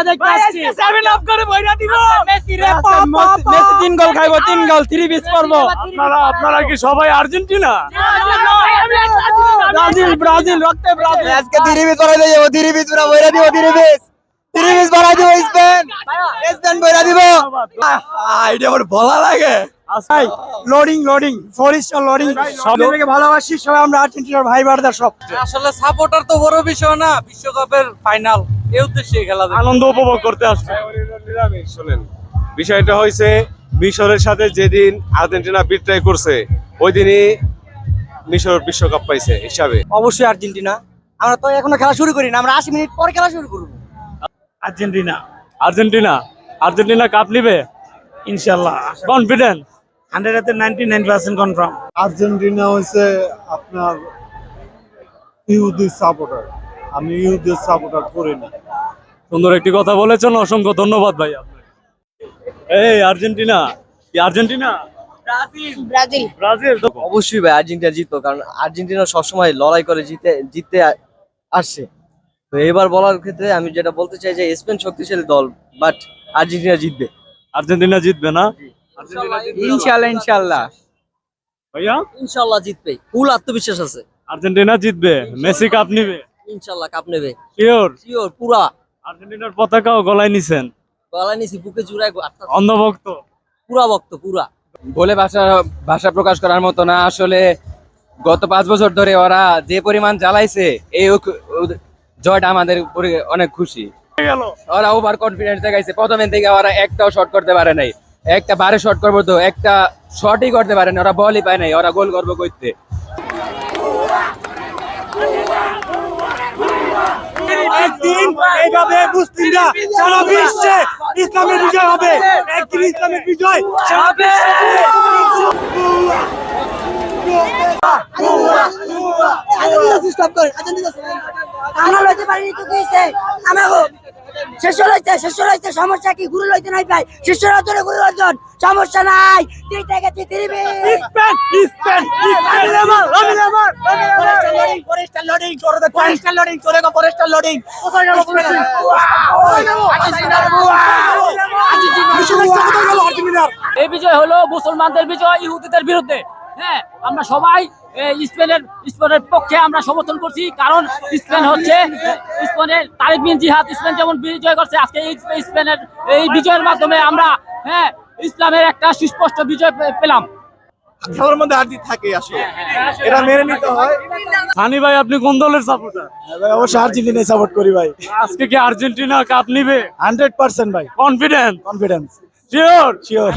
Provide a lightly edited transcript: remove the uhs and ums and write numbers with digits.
দেখতে আসছি। 7 আপ করে বইরা দিব। মেসি রে মেসি 3 গোল খাইবো, 3 গোল 3 পিস করবো। আপনারা কি সবাই আর্জেন্টিনা? ব্রাজিল ব্রাজিল রক্তে ব্রাজিল। আজকে 3 পিস বানাই দেব, 3 পিস পুরো বইরা দিব, 3 পিস বানাই দিব। স্পেন বইরা দিব। এটা আমার ভালো লাগে। ভাই লোডিং লোডিং 4 স্টার লোডিং। সবাইকে ভালোবাসি, সবাই আমরা আর্জেন্টিনার ভাই ব্রাদার সব। আসলে সাপোর্টার তো বড় বিষয় না, বিশ্বকাপের ফাইনাল এই উদ্দেশ্যে খেলা দেখি। আনন্দ উপভোগ করতে আসছে। শোনেন, বিষয়টা হয়েছে মিশরের সাথে যেদিন আর্জেন্টিনা বিট্রাই করছে ওই দিনই মিশর বিশ্বকাপ পাইছে হিসাবে। অবশ্যই আর্জেন্টিনা। আমরা তো এখনো খেলা শুরু করি না, আমরা 80 মিনিট পর খেলা শুরু করব। আর্জেন্টিনা আর্জেন্টিনা আর্জেন্টিনা কাপ নিবে ইনশাআল্লাহ কনফিডেন্ট। 100% কনফার্ম। আর্জেন্টিনা হচ্ছে আপনার ইহুদি সাপোর্টার। আমি ইহুদির সাপোর্টার করি না। সুন্দর একটি কথা বলেছেন, অসংখ্য ধন্যবাদ ভাই আপনাকে। এই আর্জেন্টিনা কি আর্জেন্টিনা ব্রাজিল। ব্রাজিল তো অবশ্যই ভাই আর্জেন্টিনা জিতবো, কারণ আর্জেন্টিনা সবসময় লড়াই করে জিততে আসছে। তো এবার বলার ক্ষেত্রে আমি যেটা বলতে চাই যে স্পেন শক্তিশালী দল, বাট আর্জেন্টিনা জিতবে। আর্জেন্টিনা জিতবে না? আর্জেন্টিনা জিতবে ইনশাআল্লাহ ইনশাআল্লাহ ভাইয়া, ইনশাআল্লাহ জিতবে। ফুল আত্মবিশ্বাস আছে। আর্জেন্টিনা জিতবে, মেসি কাপ নিবে ইনশাআল্লাহ কাপ নেবে, শিওর। শিওর পুরা। আর্জেন্টিনার পতাকাও গলায় নিছেন, গলা নিছি, বুকে জুড়ায় অন্ধভক্ত। পুরা ভক্ত পুরা। বলে ভাষা প্রকাশ করার মতো না। আসলে গত 5 বছর ধরে ওরা যে পরিমাণ জ্বালাইছে, এই জয়টা আমাদের উপরে অনেক খুশি। ওরা ওভার কনফিডেন্স দেখাইছে, প্রথমের থেকে ওরা একটাও শট করতে পারে নাই। একটা বারে শট করবো তো একটা শটই করতে পারে না, ওরা বলই পায় নাই, ওরা গোল করবো করতে। একদিন এইভাবে মুসলিমরা সারা বিশ্বে ইসলামের বিজয় হবে। একদিন ইসলামের বিজয় সারা আমরা লইতে পারিনি তো কি হইছে? আমাগো শেষ হইছে সমস্যা কি? গুরু লইতে নাই পাই, শেষ হইতে গুরু অর্জন সমস্যা নাই। তুই থেকে তিরিবে স্পেন স্পেন ফরেস্টার লোডিং চলে গো, ফরেস্টার লোডিং। এই বিজয় হলো মুসলমানদের বিজয় ইহুদিদের বিরুদ্ধে। হ্যাঁ, আমরা সবাই স্পেনের পক্ষে আমরা সমর্থন করছি, কারণ স্পেন হচ্ছে স্পেনের তারিক বিন জিহাদ। স্পেন যেমন বিজয় করছে, আজকে স্পেনের এই বিজয়ের মাধ্যমে আমরা ইসলামের একটা সুস্পষ্ট বিজয় পেলাম। খেলার মধ্যে হার জিত থাকে আসলে, এটা মেনে নিতে হয়। সানি ভাই, আপনি কোন দলের সাপোর্টার? ভাই অবশ্যই আর্জেন্টিনায় সাপোর্ট করি ভাই। আজকে কি আর্জেন্টিনা কাপ নিবে? 100% ভাই, কনফিডেন্ট কনফিডেন্স, শিওর শিওর।